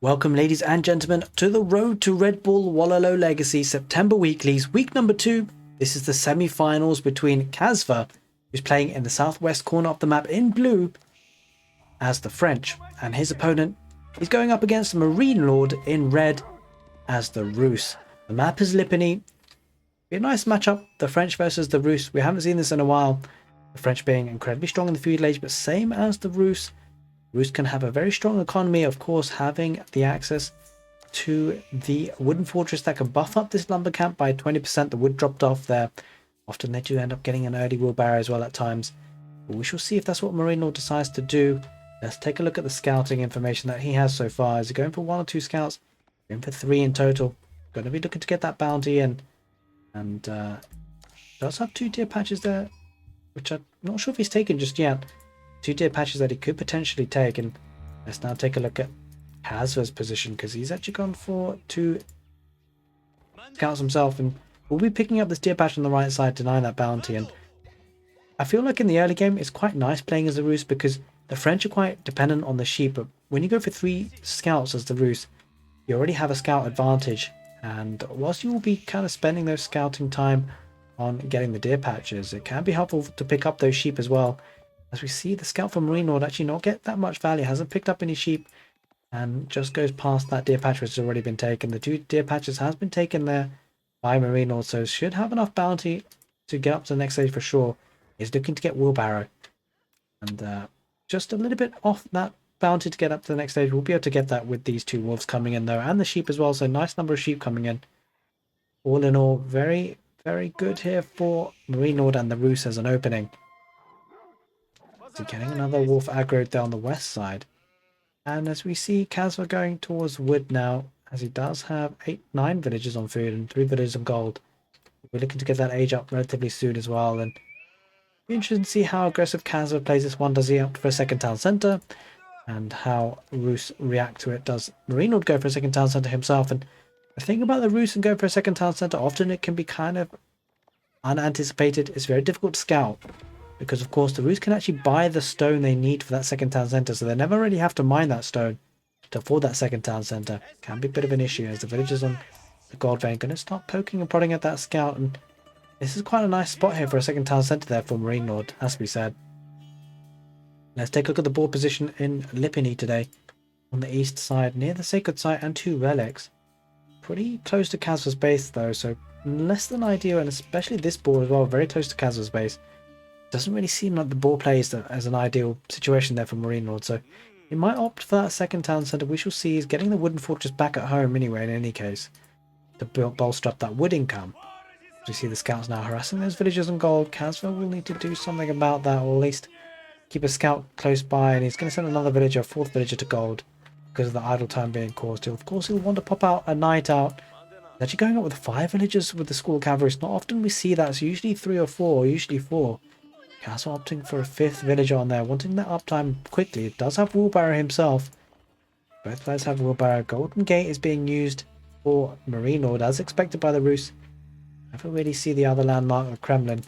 Welcome, ladies and gentlemen, to the Road to Red Bull Wololo Legacy September Weeklies, week number 2. This is the semi-finals between Kasva, who's playing in the southwest corner of the map in blue, as the French, and his opponent is going up against Marinelord in red as the Rus. The map is Lipany. Be a nice matchup, the French versus the Rus. We haven't seen this in a while. The French being incredibly strong in the feudal age, but same as the Rus. Rus can have a very strong economy, of course, having the access to the wooden fortress that can buff up this lumber camp by 20%. The wood dropped off there. Often they do end up getting an early wheelbarrow as well at times. But we shall see if that's what Marinelord decides to do. Let's take a look at the scouting information that he has so far. Is he going for 1 or 2 scouts? Going for 3 in total. Going to be looking to get that bounty in. And does have 2 deer patches there, which I'm not sure if he's taken just yet. 2 deer patches that he could potentially take. And let's now take a look at Kasva's position, because he's actually gone for 2 scouts himself, and we'll be picking up this deer patch on the right side, denying that bounty. And I feel like in the early game it's quite nice playing as the Rus, because the French are quite dependent on the sheep, but when you go for 3 scouts as the Rus, you already have a scout advantage. And whilst you will be kind of spending those scouting time on getting the deer patches, it can be helpful to pick up those sheep as well. As we see, the scout from Marinelord actually not get that much value, hasn't picked up any sheep, and just goes past that deer patch which has already been taken. The 2 deer patches has been taken there by Marinelord, so should have enough bounty to get up to the next stage for sure. He's looking to get wheelbarrow, and just a little bit off that bounty to get up to the next stage. We'll be able to get that with these 2 wolves coming in though, and the sheep as well, so nice number of sheep coming in. All in all, very, very good here for Marinelord and the Rus as an opening. So getting another wolf aggro down the west side. And as we see Kasva going towards wood now, as he does have 9 villagers on food and 3 villagers on gold. We're looking to get that age up relatively soon as well. And be interested to see how aggressive Kasva plays this one. Does he opt for a second town centre? And how Rus react to it. Does Marinelord go for a second town centre himself? And the thing about the Rus and going for a second town centre, often it can be kind of unanticipated. It's very difficult to scout, because of course the Rus can actually buy the stone they need for that second town centre, so they never really have to mine that stone to afford that second town centre. Can be a bit of an issue, as the villagers on the gold vein are going to start poking and prodding at that scout. And this is quite a nice spot here for a second town centre there for Marinelord, has to be said. Let's take a look at the board position in Lipany today. On the east side, near the sacred site and 2 relics. Pretty close to Kasva's base though, so less than ideal, and especially this board as well, very close to Kasva's base. Doesn't really seem like the board plays as an ideal situation there for Marinelord, so he might opt for that second town centre. We shall see. He's getting the wooden fortress back at home anyway, in any case, to bolster up that wood income. As we see the scouts now harassing those villagers on gold. Kasva will need to do something about that, or at least keep a scout close by, and he's going to send another villager, a 4th villager, to gold because of the idle time being caused. Of course, he'll want to pop out a night out. He's actually going up with 5 villagers with the school cavalry. It's not often we see that. It's usually 3 or 4, usually 4. Kasva opting for a 5th villager on there, wanting that uptime quickly. It does have wheelbarrow himself. Both players have wheelbarrow. Golden Gate is being used for Marinelord, as expected by the Rus. Never really see the other landmark, the Kremlin.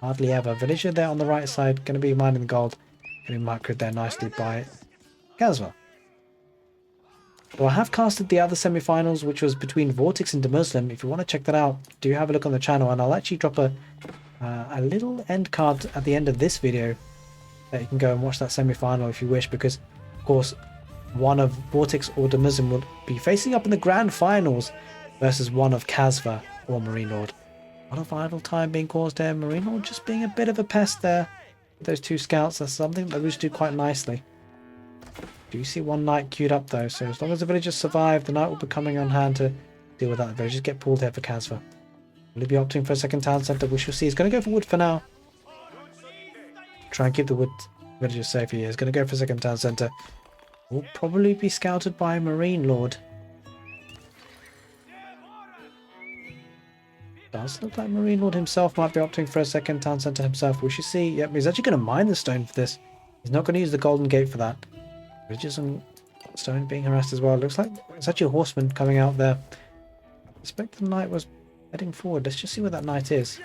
Hardly ever. Villager there on the right side, going to be mining the gold. Getting microed there nicely by Kasva. So I have casted the other semi-finals, which was between Vortex and Muslim. If you want to check that out, do have a look on the channel, and I'll actually drop a little end card at the end of this video that you can go and watch that semi-final if you wish, because of course one of Vortex or Muslim will be facing up in the grand finals versus one of Kasva or Marinelord. A lot of idle time being caused there. Marinelord just being a bit of a pest there with those 2 scouts. That's something that Rus do quite nicely. Do you see 1 knight queued up though, so as long as the villagers survive, the knight will be coming on hand to deal with that. The villagers get pulled here for Kasva. Will he be opting for a second town centre? We shall see. He's going to go for wood for now. Try and keep the wood villagers safe. He is going to go for a second town centre. Will probably be scouted by Marinelord. Does look like Marinelord himself might be opting for a second town centre himself. We should see. Yep, he's actually going to mine the stone for this. He's not going to use the golden gate for that. Villagers on stone being harassed as well. Looks like it's actually a horseman coming out there. I suspect the knight was heading forward. Let's just see where that knight is.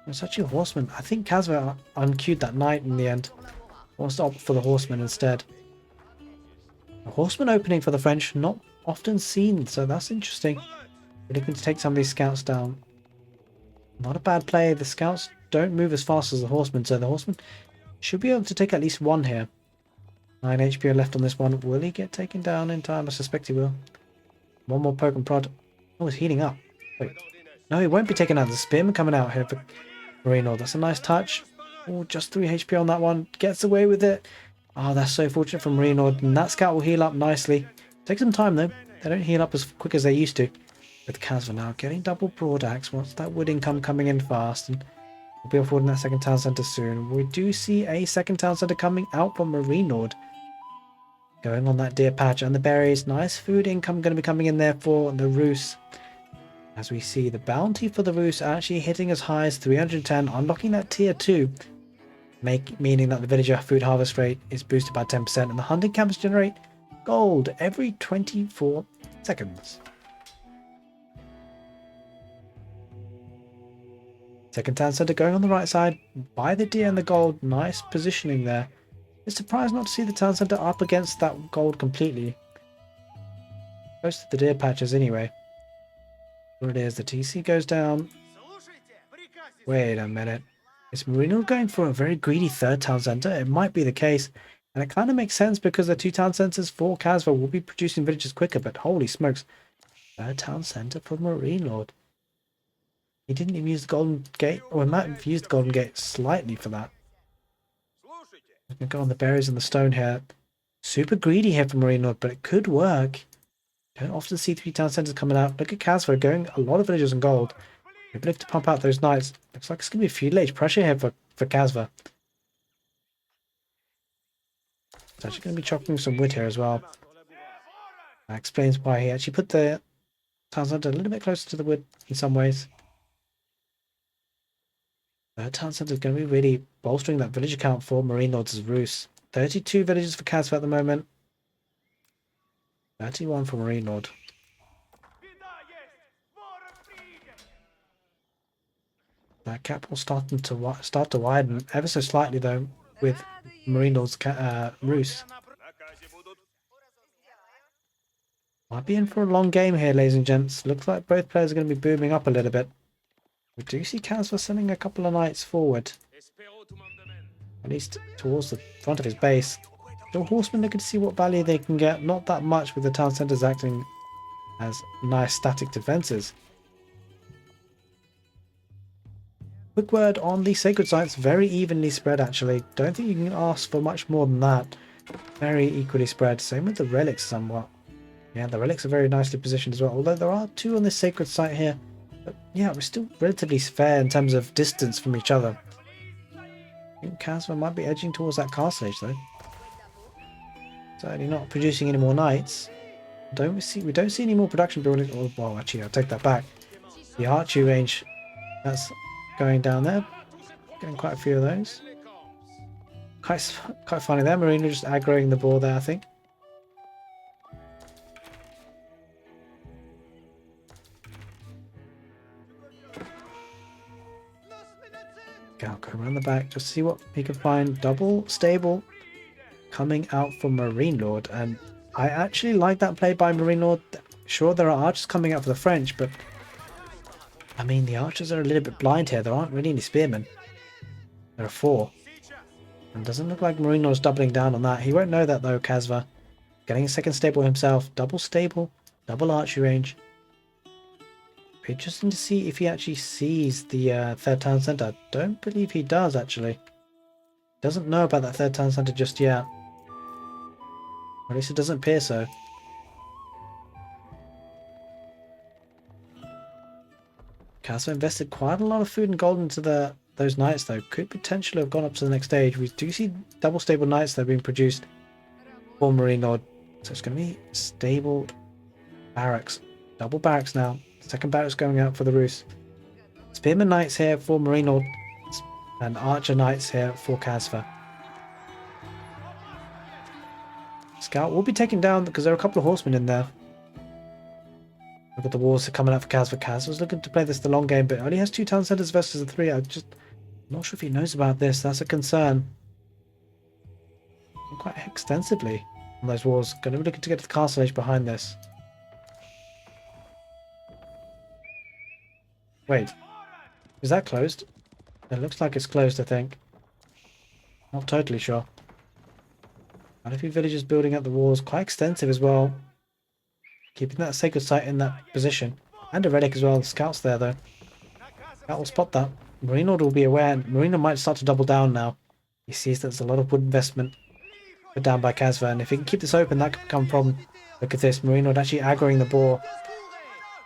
It's actually a horseman. I think Kasva unqueued that knight in the end. Wants to opt for the horseman instead. A horseman opening for the French, not often seen, so that's interesting. We're looking to take some of these scouts down. Not a bad play. The scouts don't move as fast as the horsemen, so the horseman should be able to take at least one here. 9 HP left on this one. Will he get taken down in time? I suspect he will. One more poke and prod. Oh, he's healing up. Wait. No, he won't be taken out. There's a spearman coming out here for Marinelord. That's a nice touch. Oh, just 3 HP on that one. Gets away with it. Oh, that's so fortunate for Marinelord. And that scout will heal up nicely. Takes some time though. They don't heal up as quick as they used to. With Kasva now getting double broad axe. Wants that wood income coming in fast. And we'll be affording that second town centre soon. We do see a second town centre coming out from Marinelord. Going on that deer patch and the berries. Nice food income going to be coming in there for the Roos. As we see the bounty for the Roos actually hitting as high as 310, unlocking that tier 2. Meaning that the villager food harvest rate is boosted by 10% and the hunting camps generate gold every 24 seconds. Second town centre going on the right side. By the deer and the gold. Nice positioning there. It's surprised not to see the town centre up against that gold completely. Close to the deer patches anyway. There it is. The TC goes down. Wait a minute. Is Marinelord going for a very greedy third town centre? It might be the case. And it kind of makes sense because the 2 town centres for Kasva will be producing villages quicker. But holy smokes. Third town centre for Marinelord. He didn't even use the golden gate. Or he might have used the golden gate slightly for that. I'm going to go on the berries and the stone here. Super greedy here for Marinelord, but it could work. Don't often see 3 town centres coming out. Look at Kasva going a lot of villagers in gold. Maybe look to pump out those knights. Looks like it's going to be feudal age pressure here for Kasva. It's actually going to be chopping some wood here as well. That explains why he actually put the town centre a little bit closer to the wood in some ways. The town centre is going to be really bolstering that villager count for Marinelord's Roos. 32 villagers for Kasva at the moment. 31 for Marinelord. That gap will start to widen ever so slightly though with Marinelord's Roos. Might be in for a long game here, ladies and gents. Looks like both players are going to be booming up a little bit. We do see Kasva sending a couple of knights forward. At least towards the front of his base. The horsemen looking to see what value they can get. Not that much with the town centres acting as nice static defences. Quick word on the sacred sites. Very evenly spread actually. Don't think you can ask for much more than that. Very equally spread. Same with the relics somewhat. Yeah, the relics are very nicely positioned as well. Although there are 2 on this sacred site here. But yeah, we're still relatively fair in terms of distance from each other. I think Kasva might be edging towards that castle age though. Certainly not producing any more knights. We don't see any more production building. Oh, well, actually, I'll take that back. The archery range, that's going down there. Getting quite a few of those. Quite funny there. Marina just aggroing the ball there, I think. I'll go around the back just to see what he can find. Double stable coming out from Marinelord, and I actually like that play by Marinelord. Sure, there are archers coming out for the French, but I mean the archers are a little bit blind here. There aren't really any spearmen. There are 4, and it doesn't look like Marinelord's doubling down on that. He won't know that though. Kasva getting a second stable himself. Double stable, double archery range. Interesting to see if he actually sees the third town centre. I don't believe he does actually. Doesn't know about that third town centre just yet. Or at least it doesn't appear so. Kasva invested quite a lot of food and gold into those knights though. Could potentially have gone up to the next stage. We do see double stable knights that are being produced for Marinelord. So it's going to be stable barracks. Double barracks now. Second barracks going out for the Roos. Spearman knights here for Marinelord. And archer knights here for Kasva. Scout will be taken down because there are a couple of horsemen in there. Look at the walls coming out for Kasva. Kasva's looking to play this the long game, but only has 2 town centres versus a 3. I'm not sure if he knows about this. That's a concern. Quite extensively. on those walls. Going to be looking to get to the castle age behind this. Wait, is that closed? It looks like it's closed, I think. Not totally sure. Quite a few villagers building up the walls, quite extensive as well. Keeping that sacred site in that position. And a relic as well. Scouts there though. Scout will spot that. Marinelord will be aware, and Marinelord might start to double down now. He sees that there's a lot of wood investment put down by Kasva, and if he can keep this open, that could become a problem. Look at this, Marinelord actually aggroing the boar.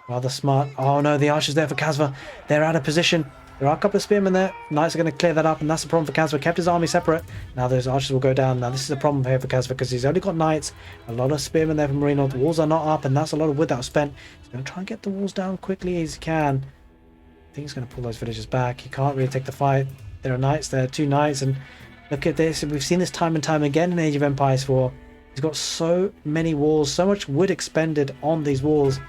Rather smart. Oh no, the archer's there for Kasva. They're out of position. There are a couple of spearmen there. Knights are going to clear that up, and that's the problem for Kasva. Kept his army separate. Now those archers will go down. Now this is a problem here for Kasva because he's only got knights. A lot of spearmen there from Marinelord. The walls are not up, and that's a lot of wood that was spent. He's going to try and get the walls down quickly as he can. I think he's going to pull those villagers back. He can't really take the fight. There are knights there, 2 knights, and look at this. We've seen this time and time again in Age of Empires 4. He's got so many walls, so much wood expended on these walls.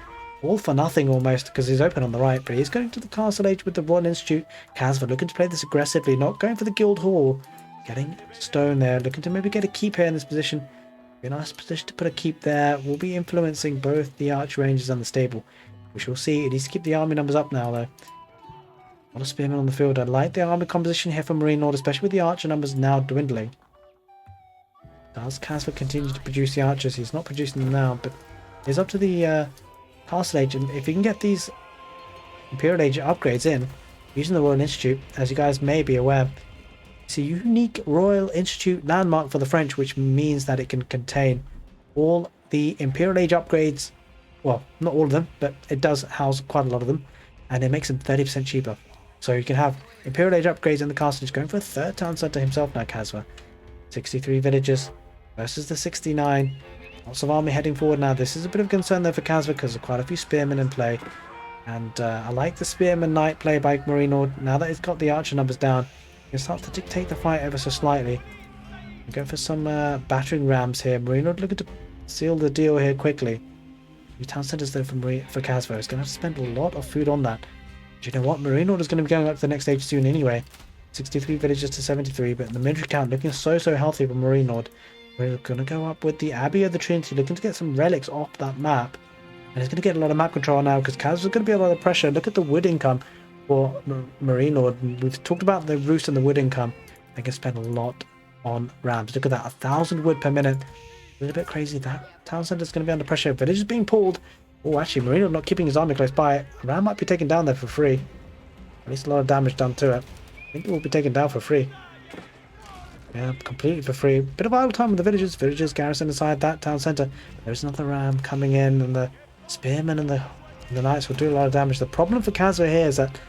All for nothing almost, because he's open on the right, but he's going to the castle age with the Royal Institute. Kasva looking to play this aggressively, not going for the guild hall. Getting stone there, looking to maybe get a keep here in this position. Be a nice position to put a keep there. Will be influencing both the arch rangers and the stable. We shall see. It needs to keep the army numbers up now though. A lot of spearmen on the field. I like the army composition here for Marinelord, especially with the archer numbers now dwindling. Does Kasva continue to produce the archers? He's not producing them now, but he's up to the Castle Age, and if you can get these Imperial Age upgrades in using the Royal Institute, as you guys may be aware, it's a unique Royal Institute landmark for the French, which means that it can contain all the Imperial Age upgrades. Well, not all of them, but it does house quite a lot of them, and it makes them 30% cheaper. So you can have Imperial Age upgrades in the castle. He's going for a 3rd town centre himself now, Kasva. 63 villagers versus the 69. Lots of army heading forward now. This is a bit of concern though for Kasva because there are quite a few spearmen in play. And I like the spearman knight play by Marinelord. Now that he's got the archer numbers down, he starts to dictate the fight ever so slightly. We're going for some battering rams here. Marinelord looking to seal the deal here quickly. New town centers though for Kasva. He's going to have to spend a lot of food on that. Do you know what? Marinelord is going to be going up to the next stage soon anyway. 63 villages to 73, but the military count looking so healthy for Marinelord. We're going to go up with the Abbey of the Trinity, looking to get some relics off that map. And he's going to get a lot of map control now because Kasva's going to be a lot of pressure. Look at the wood income for Marinelord. We've talked about the roost and the wood income. They can spend a lot on rams. Look at that, 1,000 wood per minute. A little bit crazy. That town centre is going to be under pressure. Village is being pulled. Oh, actually, Marinelord not keeping his army close by. A ram might be taken down there for free. At least a lot of damage done to it. I think it will be taken down for free. Yeah, completely for free. Bit of idle time with the villagers. Villagers garrison inside that town centre. There's another ram coming in, and the spearmen and the knights will do a lot of damage. The problem for Kasva here is that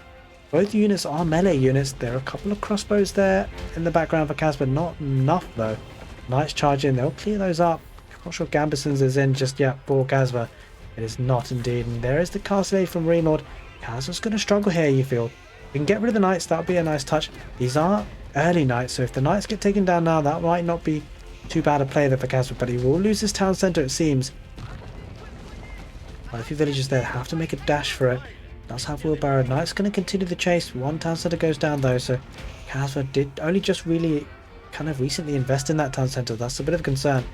both units are melee units. There are a couple of crossbows there in the background for Kasva. Not enough though. Knights charge in. They'll clear those up. I'm not sure Gambeson's is in just yet for Kasva. It is not indeed. And there is the castle age from Marinelord. Kasva's going to struggle here, you feel. We can get rid of the knights. That would be a nice touch. These are early knights, so if the knights get taken down now, that might not be too bad a play there for Kasva, but he will lose his town centre, it seems. Quite a few villagers there have to make a dash for it. Does have wheelbarrow. Knights going to continue the chase. One town centre goes down though, so Kasva did only just really kind of recently invest in that town centre. That's a bit of a concern.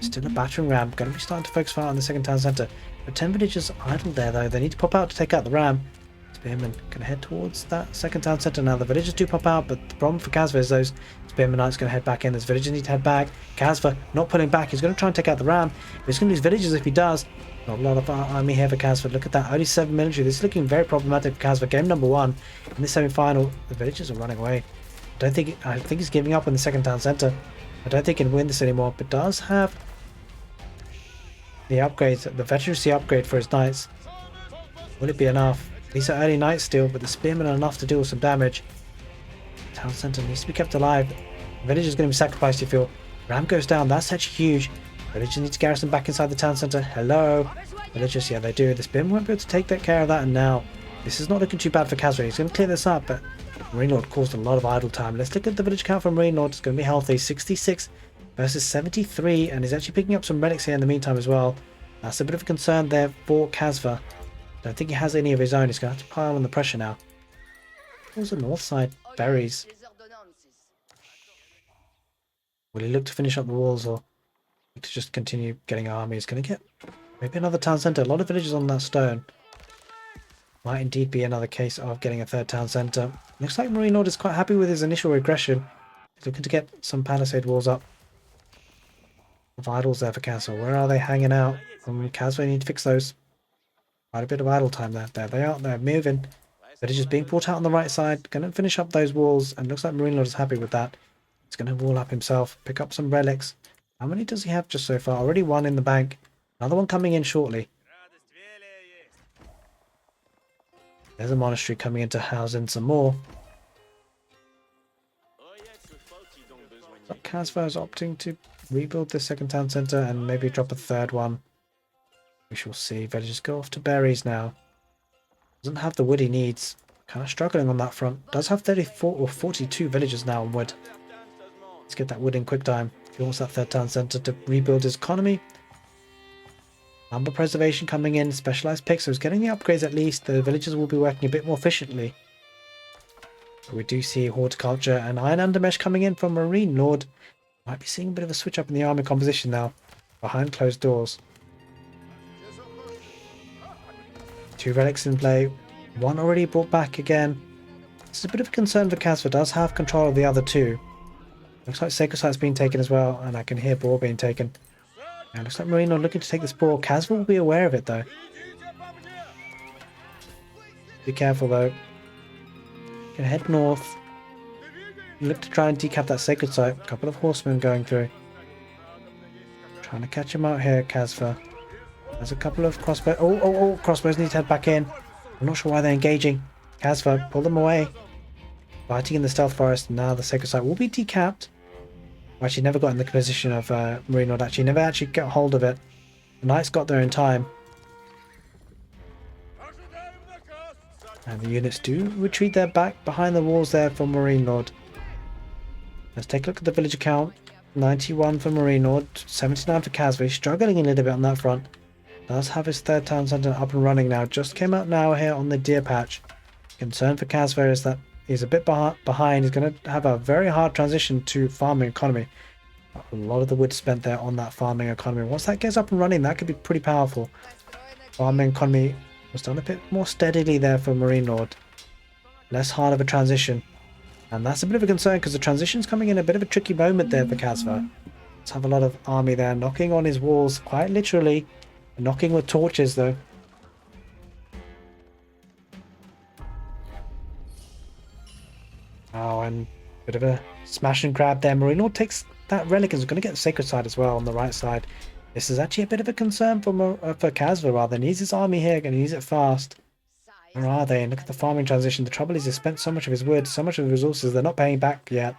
Still a battering ram. Going to be starting to focus fire on the second town centre. But 10 villagers idle there though. They need to pop out to take out the ram. Spearmen can head towards that second town centre now. The villagers do pop out, but the problem for Kasva is those spearmen knights going to head back in. Those villagers need to head back. Kasva not pulling back. He's going to try and take out the ram. He's going to lose villagers if he does. Not a lot of army here for Kasva. Look at that. Only 7 military. This is looking very problematic for Kasva. Game number 1 in the semi-final. The villagers are running away. I think he's giving up on the second town centre. I don't think he can win this anymore, but does have the upgrades, the veterancy upgrade for his knights. Will it be enough? These are early knights still, but the spearmen are enough to deal some damage. Town centre needs to be kept alive. The village is going to be sacrificed, you feel. Ram goes down. That's such huge. Villagers need to garrison back inside the town centre. Hello. Villagers, yeah, they do. The spearmen won't be able to take that care of that, and now this is not looking too bad for Kasva. He's going to clear this up, but Marinelord caused a lot of idle time. Let's look at the village count from Marinelord. It's going to be healthy. 66 versus 73, and he's actually picking up some relics here in the meantime as well. That's a bit of a concern there for Kasva. I don't think he has any of his own. He's going to have to pile on the pressure now. What's the north side? Berries. Will he look to finish up the walls, or To just continue getting armies. Going to get maybe another town centre. A lot of villages on that stone. Might indeed be another case of getting a third town centre. Looks like Marinelord is quite happy with his initial aggression. He's looking to get some palisade walls up. Vitals there for Kasva. Where are they hanging out? Kasva need to fix those. Quite a bit of idle time there. There they are. They're moving. Villages being brought out on the right side. Going to finish up those walls. And looks like Marinelord is happy with that. He's going to wall up himself. Pick up some relics. How many does he have just so far? Already one in the bank. Another one coming in shortly. There's a monastery coming in to house in some more. But Kasva is opting to rebuild this second town centre and maybe drop a third one. We shall see. Villagers go off to berries now. Doesn't have the wood he needs. Kind of struggling on that front. Does have 34 or 42 villagers now on wood. Let's get that wood in quick time. He wants that third town centre to rebuild his economy. Number preservation coming in. Specialised picks. So he's getting the upgrades at least. The villagers will be working a bit more efficiently. We do see horticulture and iron undermesh coming in from Marinelord. Might be seeing a bit of a switch up in the army composition now. Behind closed doors. 2 relics in play. One already brought back again. This is a bit of a concern for Kasva. Does have control of the other 2. Looks like Sacred Site's being taken as well. And I can hear Boar being taken. And looks like Marinelord looking to take this Boar. Kasva will be aware of it though. Be careful though. Gonna head north. Look to try and decap that Sacred Site. A couple of horsemen going through. Trying to catch him out here, Kasva. There's a couple of crossbows. Oh, crossbows need to head back in. I'm not sure why they're engaging. Kasva, pull them away. Fighting in the stealth forest. Now the Sacred Site will be decapped. Actually, never got in the position of Marinelord. Actually, never actually got hold of it. The knights got there in time. And the units do retreat their back behind the walls there for Marinelord. Let's take a look at the villager count. 91 for Marinelord, 79 for Kasva. He's struggling a little bit on that front. Does have his third town centre up and running now. Just came out now here on the deer patch. Concern for Kasva is that he's a bit behind. He's going to have a very hard transition to farming economy. A lot of the wood spent there on that farming economy. Once that gets up and running, that could be pretty powerful. Farming economy was done a bit more steadily there for Marinelord. Less hard of a transition. And that's a bit of a concern because the transition's coming in a bit of a tricky moment there for Kasva. Let's have a lot of army there knocking on his walls, quite literally. Knocking with torches though. Oh, and a bit of a smash and grab there. Marinelord takes that relic and is going to get the Sacred Side as well on the right side. This is actually a bit of a concern for Kasva rather. Needs his army here, going to use it fast. Where are they? And look at the farming transition. The trouble is he spent so much of his wood, so much of his resources, they're not paying back yet.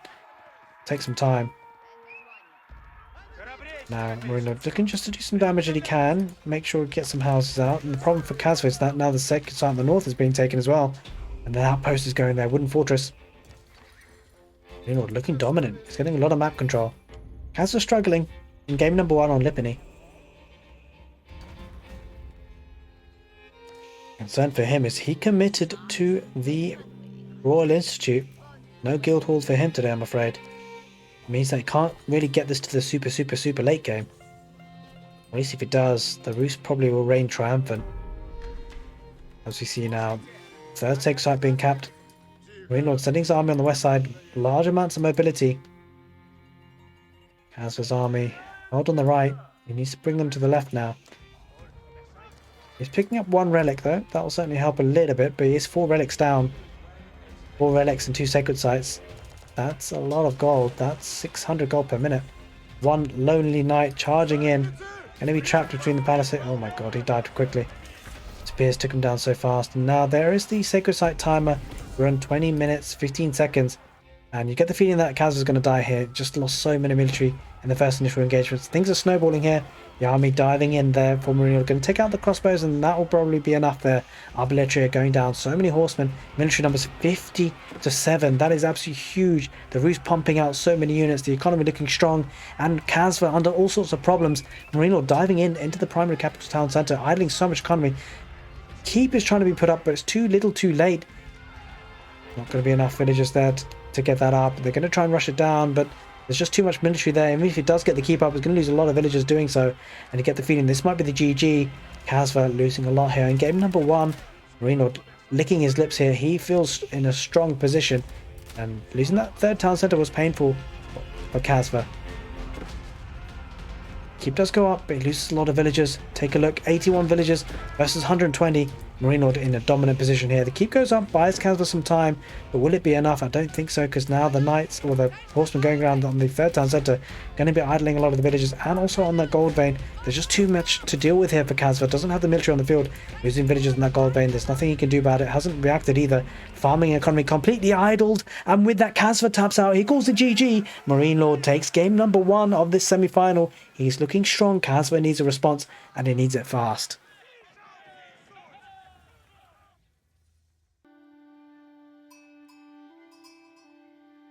Take some time. Now Marinelord looking just to do some damage that he can. Make sure he gets some houses out. And the problem for Kasva is that now the Sacred Site in the north is being taken as well. And the outpost is going there. Wooden fortress. Marinelord looking dominant. He's getting a lot of map control. Kasva struggling in game number 1 on Lipany. Concern for him is he committed to the Royal Institute. No guild halls for him today, I'm afraid. It means that he can't really get this to the super late game. At least if it does, the Roost probably will reign triumphant. As we see now, third Sacred Site being capped. Marinelord sending his army on the west side. Large amounts of mobility. Kasva's army held on the right. He needs to bring them to the left now. He's picking up 1 relic though. That will certainly help a little bit, but he is 4 relics down. 4 relics and 2 Sacred Sites. That's a lot of gold. That's 600 gold per minute. 1 lonely knight charging in. Going to be trapped between the palisade. Oh my god, he died quickly. Spears took him down so fast. And now there is the Sacred Site timer. We're on 20 minutes, 15 seconds. And you get the feeling that Kasva's going to die here. Just lost so many military in the first initial engagements. Things are snowballing here. The army diving in there for Marinelord. Going to take out the crossbows and that will probably be enough there. Artillery going down. So many horsemen. Military numbers 50 to 7. That is absolutely huge. The Roost pumping out so many units. The economy looking strong. And Kasva under all sorts of problems. Marinelord diving into the primary capital town centre. Idling so much economy. Keep is trying to be put up, but it's too little too late. Not going to be enough villagers there to get that up. They're going to try and rush it down, but There's just too much military there. Even if he does get the keep up, he's going to lose a lot of villagers doing so. And you get the feeling this might be the GG. Kasva losing a lot here. In game number 1, Marinelord licking his lips here. He feels in a strong position. And losing that third town centre was painful for Kasva. Keep does go up, but he loses a lot of villagers. Take a look, 81 villagers versus 120. Marinelord in a dominant position here. The keep goes up, buys Kasva some time, but will it be enough? I don't think so, because now the knights or the horsemen going around on the third town centre going to be idling a lot of the villagers, and also on that gold vein. There's just too much to deal with here for Kasva. Doesn't have the military on the field, losing villagers in that gold vein. There's nothing he can do about it. Hasn't reacted either. Farming economy completely idled, and with that Kasva taps out. He calls it GG. Marinelord takes game number 1 of this semi-final. He's looking strong. Kasva needs a response, and he needs it fast.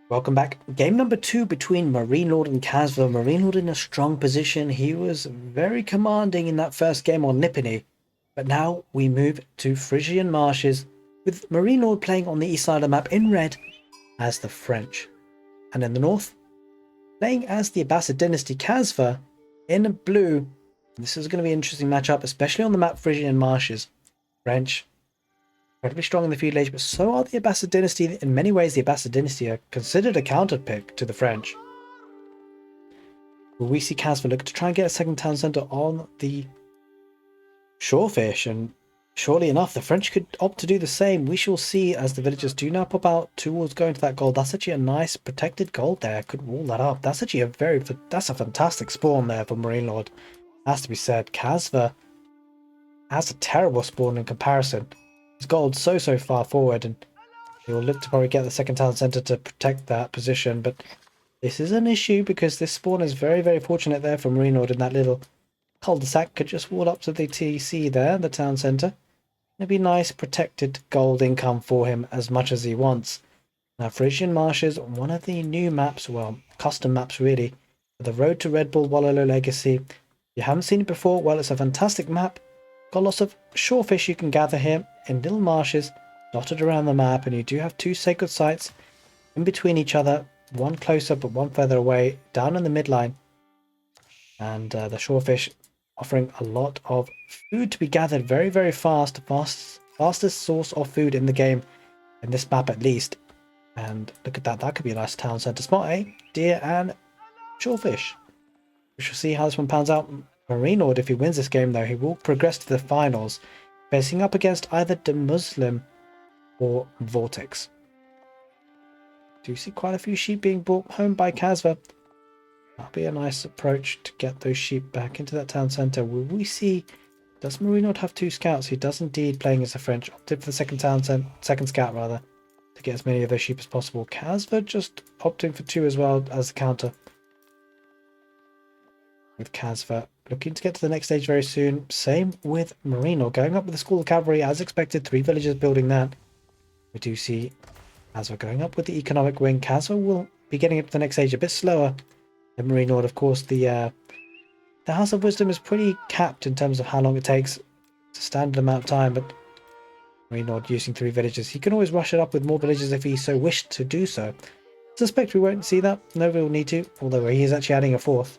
Welcome back. Game number 2 between Marinelord and Kasva. Marinelord in a strong position. He was very commanding in that first game on Nipponey. But now we move to Frisian Marshes, with Marinelord playing on the east side of the map in red as the French. And in the north, playing as the Abbasid dynasty, Kasva in blue. This is going to be an interesting matchup, especially on the map Frisian Marshes. French, incredibly strong in the feudal age, but so are the Abbasid dynasty. In many ways, the Abbasid dynasty are considered a counterpick to the French. Will we see Kasva look to try and get a second town centre on the Shorefish? And surely enough, the French could opt to do the same. We shall see as the villagers do now pop out towards going to that gold. That's actually a nice protected gold there. Could wall that up. That's actually that's a fantastic spawn there for Marinelord. Has to be said. Kasva has a terrible spawn in comparison. His gold so far forward, and he will look to probably get the second town centre to protect that position. But this is an issue because this spawn is very fortunate there for Marinelord in that little cul-de-sac. Could just wall up to the TC there, the town centre. It'd be nice protected gold income for him as much as he wants. Now Frisian Marshes, one of the new maps, well, custom maps really, for the Road to Red Bull Wololo Legacy. If you haven't seen it before, well, it's a fantastic map. Got lots of shorefish you can gather here in little marshes dotted around the map, and you do have 2 sacred sites in between each other, one closer but one further away, down in the midline. And the shorefish offering a lot of food to be gathered very fast. Fastest source of food in the game, in this map at least. And look at that, that could be a nice town centre spot, eh? Deer and shorefish. We shall see how this one pans out. Marinelord, if he wins this game though, he will progress to the finals, facing up against either the Muslim or Vortex. Do you see quite a few sheep being brought home by Kasva? That'll be a nice approach to get those sheep back into that town centre. Will we see, does Marinelord have 2 scouts? He does indeed, playing as the French. Opted for the second scout rather, to get as many of those sheep as possible. Kasva just opting for 2 as well as the counter. With Kasva looking to get to the next stage very soon. Same with Marinelord, going up with the School of Cavalry as expected. 3 villagers building that. We do see Kasva going up with the economic wing. Kasva will be getting up to the next stage a bit slower than Marinelord. Of course, the House of Wisdom is pretty capped in terms of how long it takes. It's a standard amount of time, but Marinelord using 3 villagers. He can always rush it up with more villagers if he so wished to do so. Suspect we won't see that. No real need to, although he is actually adding a 4th.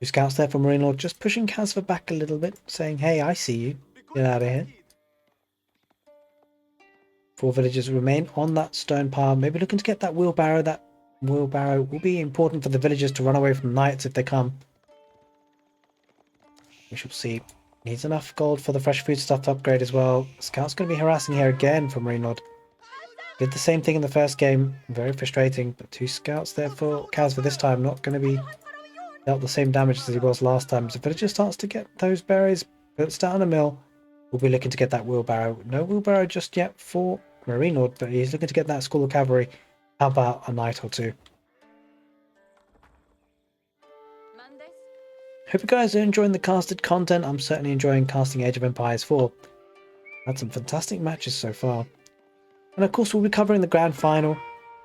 2 scouts there from Marinelord, just pushing Kasva back a little bit, saying, hey, I see you. Get out of here. 4 villagers remain on that stone pile, maybe looking to get that wheelbarrow. That wheelbarrow will be important for the villagers to run away from knights if they come. We shall see. Needs enough gold for the fresh food stuff to upgrade as well. Scout's going to be harassing here again from Marinelord. Did the same thing in the first game. Very frustrating, but 2 scouts there for Kasva this time. Not going to be dealt the same damage as he was last time. So if villager starts to get those berries, puts down a mill, we'll be looking to get that wheelbarrow. No wheelbarrow just yet for Marinelord, but he's looking to get that School of Cavalry. How about a knight or 2? Hope you guys are enjoying the casted content. I'm certainly enjoying casting Age of Empires 4. Had some fantastic matches so far. And of course we'll be covering the grand final.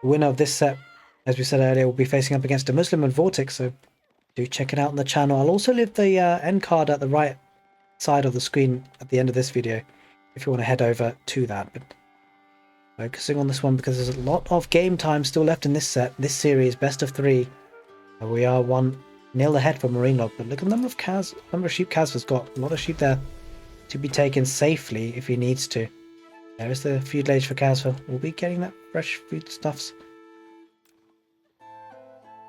The winner of this set, as we said earlier, will be facing up against a Muslim and Vortex, so do check it out on the channel. I'll also leave the end card at the right side of the screen at the end of this video if you want to head over to that. But Focusing on this one because there's a lot of game time still left in this set, this series, best of 3. We are 1-0 ahead for Marinelord, but look at the number of sheep Kasva's got. A lot of sheep there to be taken safely if he needs to. There is the food lage for Kasva. We'll be getting that fresh foodstuffs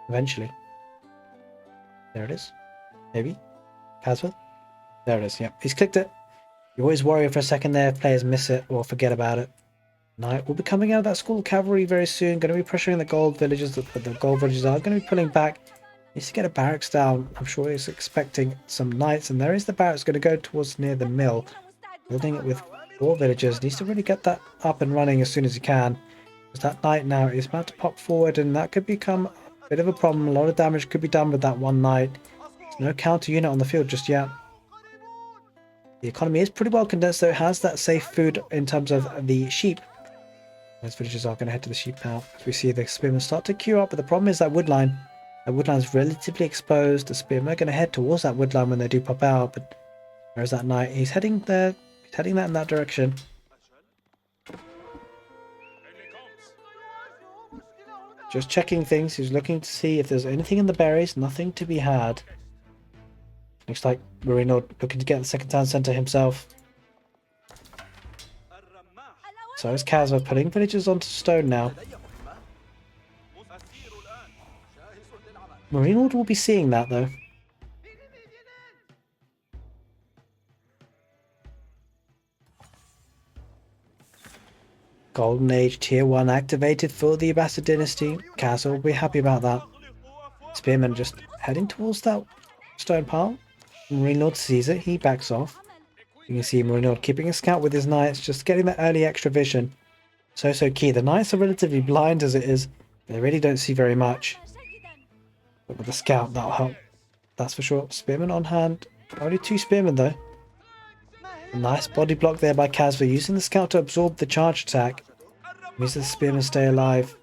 eventually. There it is. Maybe. Kasva. There it is. Yep. He's clicked it. You always worry for a second there if players miss it or forget about it. Knight will be coming out of that school cavalry very soon. Going to be pressuring the gold villages. The gold villages are going to be pulling back. Needs to get a barracks down. I'm sure he's expecting some knights. And there is the barracks going to go towards near the mill. Building it with 4 villagers. Needs to really get that up and running as soon as he can. Because that knight now is about to pop forward. And that could become a bit of a problem. A lot of damage could be done with that one knight. There's no counter unit on the field just yet. The economy is pretty well condensed, though. It has that safe food in terms of the sheep. Those villagers are going to head to the sheep now. As we see the spearmen start to queue up, but the problem is that woodline. That woodline is relatively exposed. The spearmen are going to head towards that woodline when they do pop out, but there's that knight. He's heading there. He's heading that in that direction. Just checking things. He's looking to see if there's anything in the berries. Nothing to be had. Looks like Marinelord looking to get the second town centre himself. So is Kasva putting villagers onto stone now. Marinelord will be seeing that though. Golden Age Tier 1 activated for the Abbasid dynasty. Kasva will be happy about that. Spearman just heading towards that stone pile. Marinelord sees it, he backs off. You can see Marinelord keeping a scout with his knights, just getting that early extra vision. So key. The knights are relatively blind as it is. They really don't see very much. But with the scout, that'll help. That's for sure. Spearman on hand. Only 2 spearmen though. A nice body block there by Kasva, using the scout to absorb the charge attack. Means the spearmen stay alive.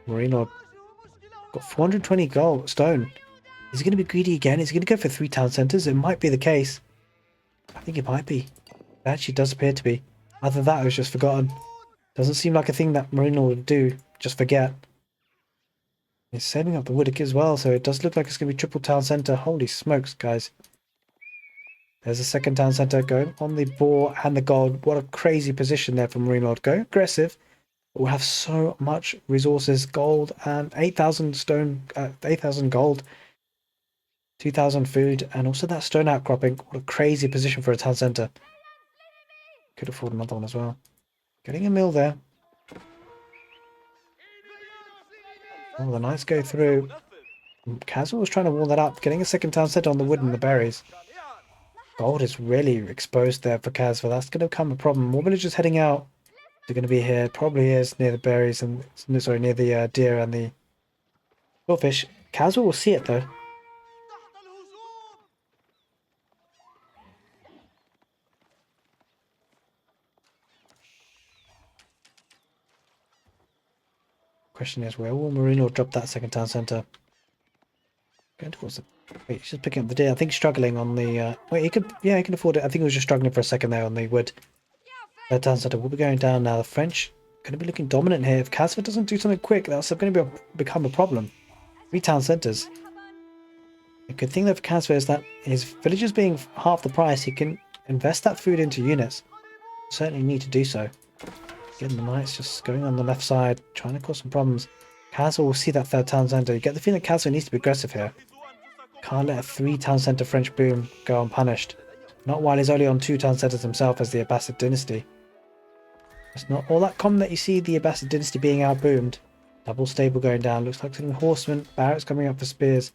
Marinelord got 420 gold stone. Is he going to be greedy again? Is he going to go for 3 town centres? It might be the case. I think it might be. It actually does appear to be. Other than that, it was just forgotten. Doesn't seem like a thing that Marinelord would do. Just forget. He's saving up the wood as well, so it does look like it's going to be triple town centre. Holy smokes, guys. There's a second town centre going on the boar and the gold. What a crazy position there for Marinelord. Going aggressive. We'll have so much resources, gold and 8,000 stone, 8,000 gold, 2,000 food, and also that stone outcropping. What a crazy position for a town centre. Could afford another one as well. Getting a mill there. Oh, the knights go through. Kasva was trying to wall that up, getting a second town centre on the wood and the berries. Gold is really exposed there for Kasva. That's going to become a problem. More villagers heading out. They're going to be here. Probably is near the berries and sorry, near the deer and the goldfish. Kasva will see it though. Question is, where will Marinelord drop that second town centre? Going towards the. Wait, he's just picking up the deer. I think struggling on the. Wait, he could. Yeah, he can afford it. I think he was just struggling for a second there on the wood. That town centre will be going down now. The French going to be looking dominant here. If Kasva doesn't do something quick, that's going to become a problem. 3 town centres. The good thing though for Kasva is that his villagers being half the price, he can invest that food into units. Certainly need to do so. Again, the knights just going on the left side, trying to cause some problems. Kasva will see that third town centre. You get the feeling Kasva needs to be aggressive here. Can't let a 3 town centre French boom go unpunished. Not while he's only on 2 town centres himself as the Abbasid dynasty. It's not all that common that you see the Abbasid dynasty being outboomed. Double stable going down. Looks like some horsemen. Barracks coming up for spears.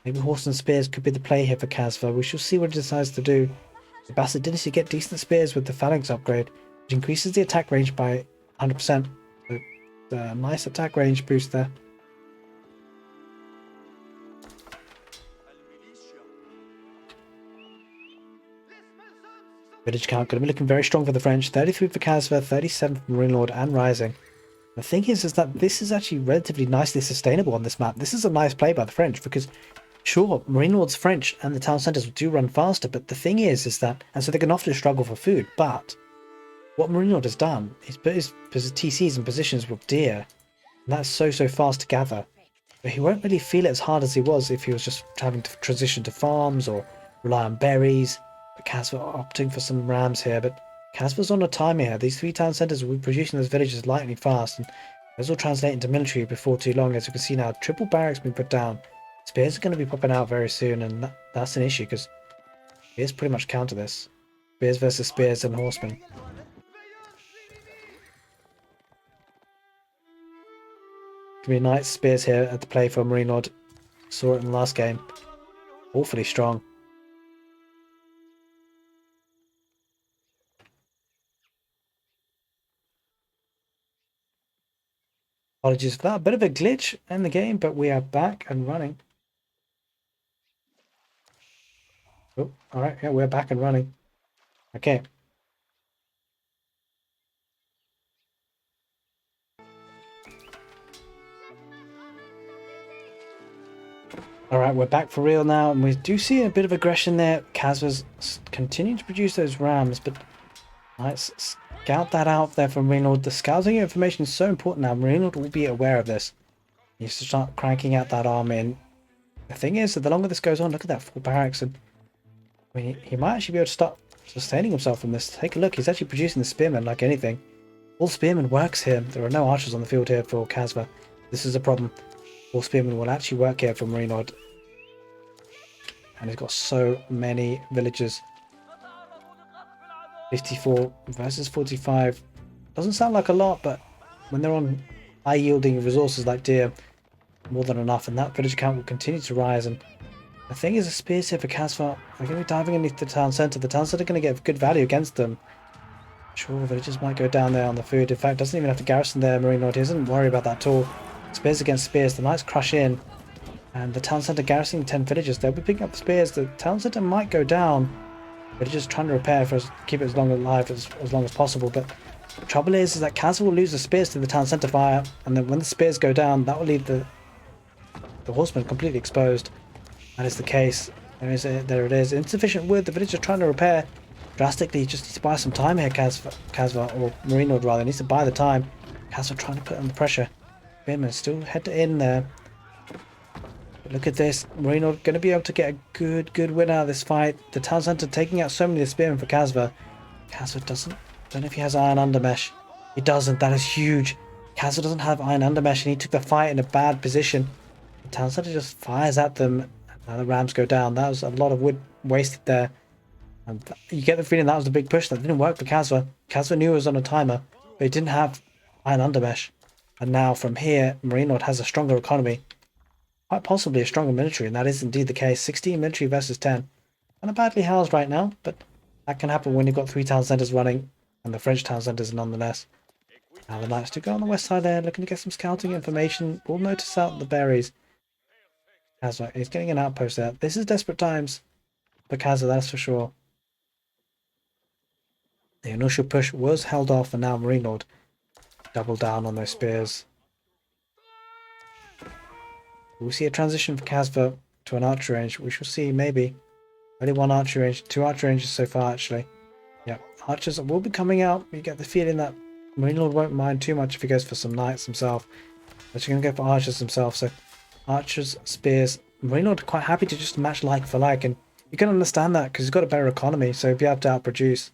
Maybe horse and spears could be the play here for Kasva. We shall see what he decides to do. The Abbasid dynasty get decent spears with the phalanx upgrade, which increases the attack range by 100%. So, nice attack range boost there. Village count going to be looking very strong for the French. 33 for Kasva, 37 for Marinelord and Rising. The thing is that this is actually relatively nicely sustainable on this map. This is a nice play by the French because Sure, Marinelord's French and the town centres do run faster, but the thing is that, and so they can often struggle for food, but what Marinelord has done is put his TCs in positions with deer, and that's so fast to gather. But he won't really feel it as hard as he was if he was just having to transition to farms or rely on berries. But Kasva opting for some rams here, but Kasva's on a timer here. These 3 town centres will be producing those villages lightning fast, and those will translate into military before too long. As you can see now, triple barracks being put down. Spears are going to be popping out very soon, and that's an issue because Spears pretty much counter this. Spears versus Spears and Horsemen. Could be Knights Spears here at the play for Marinelord. Saw it in the last game. Awfully strong. Apologies for that. A bit of a glitch in the game, but we are back and running. Oh, alright, yeah, we're back and running. Okay. Alright, we're back for real now, and we do see a bit of aggression there. Kasva's continuing to produce those rams, but let's scout that out there from Marinelord. The scouting information is so important now. Marinelord will be aware of this. He needs to start cranking out that army, and the thing is that the longer this goes on, look at that 4 barracks, and I mean, he might actually be able to start sustaining himself from this. Take a look, he's actually producing the spearmen like anything. All spearmen works here. There are no archers on the field here for Kasva. This is a problem. All spearmen will actually work here for Marinelord. And he's got so many villagers. 54 versus 45. Doesn't sound like a lot, but when they're on high yielding resources like deer, more than enough, and that village count will continue to rise. And the thing is, the spears here for Kasva, they're going to be diving underneath the town centre. The town centre are going to get good value against them. Sure, villagers might go down there on the food. In fact, doesn't even have to garrison there. Marinelord doesn't worry about that at all. Spears against spears. The knights crush in, and the town centre garrisoning 10 villagers. They'll be picking up the spears. The town centre might go down. Villagers trying to repair for us, keep it as long alive as long as possible. But the trouble is that Kasva will lose the spears to the town centre fire, and then when the spears go down, that will leave the horsemen completely exposed. That is the case. There it is. Insufficient wood. The villagers are trying to repair drastically. Just needs to buy some time here, Kasva, or Marinelord rather. Needs to buy the time. Kasva trying to put on the pressure. Spearmen still head in there. But look at this. Marinelord going to be able to get a good win out of this fight. The town centre taking out so many of the spearmen for Kasva. Kasva don't know if he has iron undermesh. He doesn't. That is huge. Kasva doesn't have iron undermesh, and he took the fight in a bad position. The town centre just fires at them. Now the rams go down. That was a lot of wood wasted there. And you get the feeling that was the big push. That didn't work for Kasva. Kasva knew it was on a timer, but he didn't have iron undermesh. And now from here, Marinelord has a stronger economy. Quite possibly a stronger military, and that is indeed the case. 16 military versus 10. Kind of badly housed right now, but that can happen when you've got 3 town centres running, and the French town centres nonetheless. Now the knights do go on the west side there, looking to get some scouting information. We'll notice out the berries. Kasva, he's getting an outpost there. This is desperate times for Kasva, that's for sure. The initial push was held off, and now Marinelord double down on those spears. We'll see a transition for Kasva to an archer range. We shall see, maybe. Only 1 archer range, 2 archer ranges so far, actually. Yeah, archers will be coming out. You get the feeling that Marinelord won't mind too much if he goes for some knights himself. But you're going to go for archers himself, so archers, spears. Marinelord quite happy to just match like for like, and you can understand that because he's got a better economy, so he'll be able to outproduce.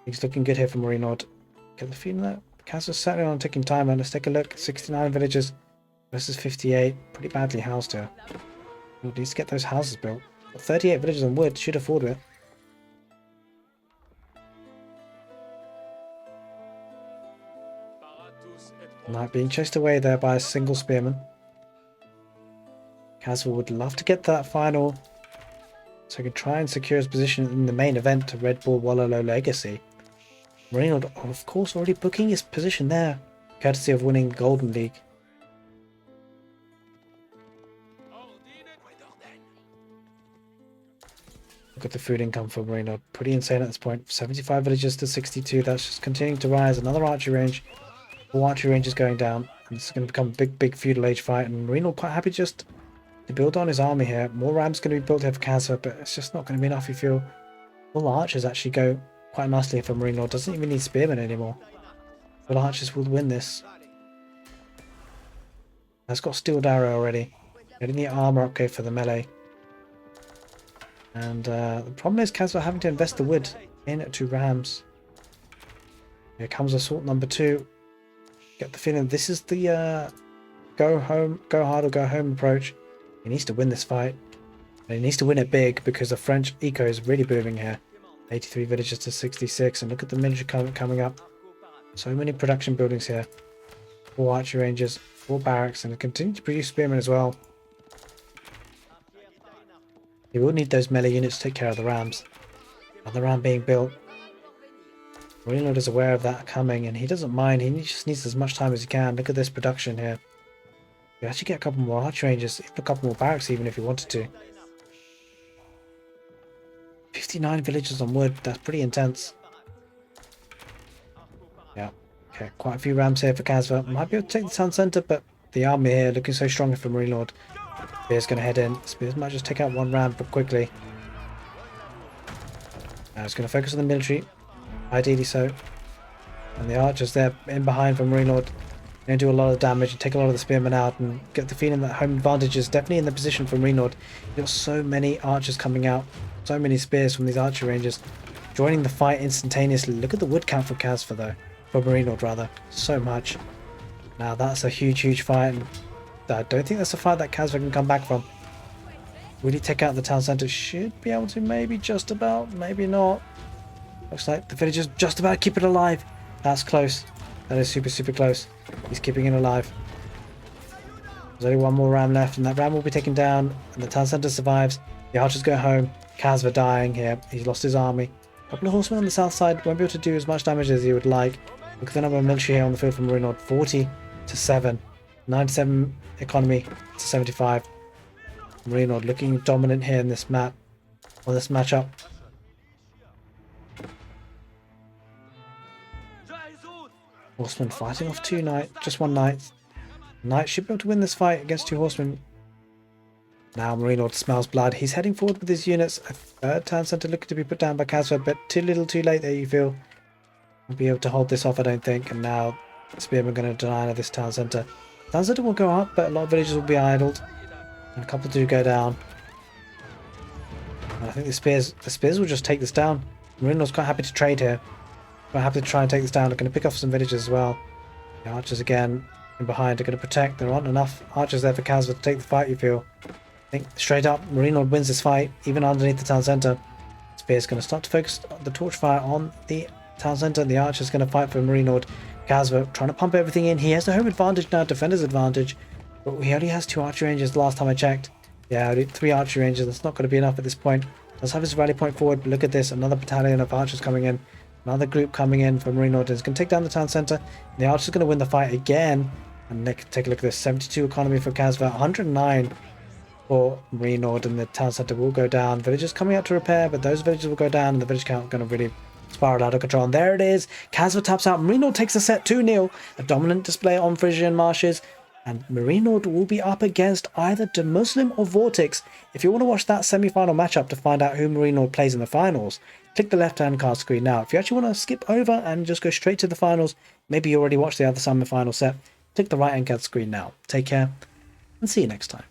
He's looking good here for Marinelord. Get the feeling that Kasva's certainly on a ticking timer. Let's take a look. 69 villagers versus 58. Pretty badly housed here. We'll need to get those houses built. 38 villagers on wood. Should afford it. Knight being chased away there by a single spearman. Kasva would love to get that final, so he can try and secure his position in the main event to Red Bull Wololo Legacy. Marinelord, of course, already booking his position there, courtesy of winning the Golden League. Look at the food income for Marinelord. Pretty insane at this point. 75 villagers to 62. That's just continuing to rise. Another archery range. 4 archery ranges going down. And this is going to become a big feudal age fight. And Marinelord quite happy to just to build on his army here. More rams going to be built here for Kasva, but it's just not going to be enough. You feel all archers actually go quite nicely for Marinelord. Doesn't even need spearmen anymore. All archers will win this. That's got steeled arrow already. Getting the armor upgrade for the melee. And the problem is Kasva having to invest the wood into rams. Here comes assault number 2. Get the feeling this is the go home, go hard or go home approach. He needs to win this fight. And he needs to win it big because the French eco is really booming here. 83 villages to 66, and look at the military coming up. So many production buildings here. 4 archery ranges, 4 barracks, and continue to produce spearmen as well. He will need those melee units to take care of the rams. Another ram being built. Marinelord is aware of that coming, and he doesn't mind. He just needs as much time as he can. Look at this production here. You actually get a couple more archery ranges, a couple more barracks even if you wanted to. 59 villages on wood, that's pretty intense. Yeah, okay, quite a few rams here for Kasva. Might be able to take the town centre, but the army here looking so strong for Marinelord. Spear's going to head in. Spears might just take out 1 ram quickly. Now it's going to focus on the military, ideally so. And the archers there in behind for Marinelord. Going to do a lot of damage and take a lot of the spearmen out, and get the feeling that home advantage is definitely in the position for Marinelord. You've got so many archers coming out, so many spears from these archer ranges, joining the fight instantaneously. Look at the wood count for Kasva though, for Marinelord rather, so much. Now that's a huge fight, and I don't think that's a fight that Kasva can come back from. Will he take out the town centre? Should be able to, maybe just about, maybe not. Looks like the villagers just about keep it alive. That's close. That is super close. He's keeping it alive. There's only 1 more ram left, and that ram will be taken down, and the town centre survives. The archers go home. Kasva dying here. He's lost his army. A couple of horsemen on the south side won't be able to do as much damage as he would like. Look at the number of military here on the field from Marinelord. 40 to 7. 97 economy to 75. Marinelord looking dominant here in this map, on this matchup. Horsemen fighting off 2 knights, just 1 knight. Knight should be able to win this fight against 2 horsemen. Now Marinelord smells blood. He's heading forward with his units. A 3rd town centre looking to be put down by Kasva, but too little too late there, you feel. Won't be able to hold this off, I don't think. And now Spearmen are going to deny this town centre. Town centre will go up, but a lot of villages will be idled. And a couple do go down. And I think the spears will just take this down. Marinelord's quite happy to trade here. Quite happy to try and take this down. They're going to pick off some villages as well. The archers again in behind are going to protect. There aren't enough archers there for Kasva to take the fight, you feel. I think straight up, Marinelord wins this fight, even underneath the town centre. Spear's going to start to focus the torch fire on the town centre. The archer's going to fight for Marinelord. Kasva trying to pump everything in. He has the home advantage now, defender's advantage. But he only has 2 archery ranges the last time I checked. Yeah, 3 archery ranges. That's not going to be enough at this point. Does have his rally point forward, but look at this. Another battalion of archers coming in. Another group coming in for Marinelord. It's going to take down the town centre. The archer's going to win the fight again. And take a look at this. 72 economy for Kasva. 109 for Marinelord. And the town centre will go down. Villagers coming out to repair, but those villages will go down. And the village count going to really spiral out of control. And there it is. Kasva taps out. Marinelord takes the set 2-0. A dominant display on Frisian marshes. And Marinelord will be up against either De Muslim or Vortex. If you want to watch that semi-final matchup to find out who Marinelord plays in the finals, click the left-hand card screen now. If you actually want to skip over and just go straight to the finals, maybe you already watched the other semi-final set, click the right-hand card screen now. Take care, and see you next time.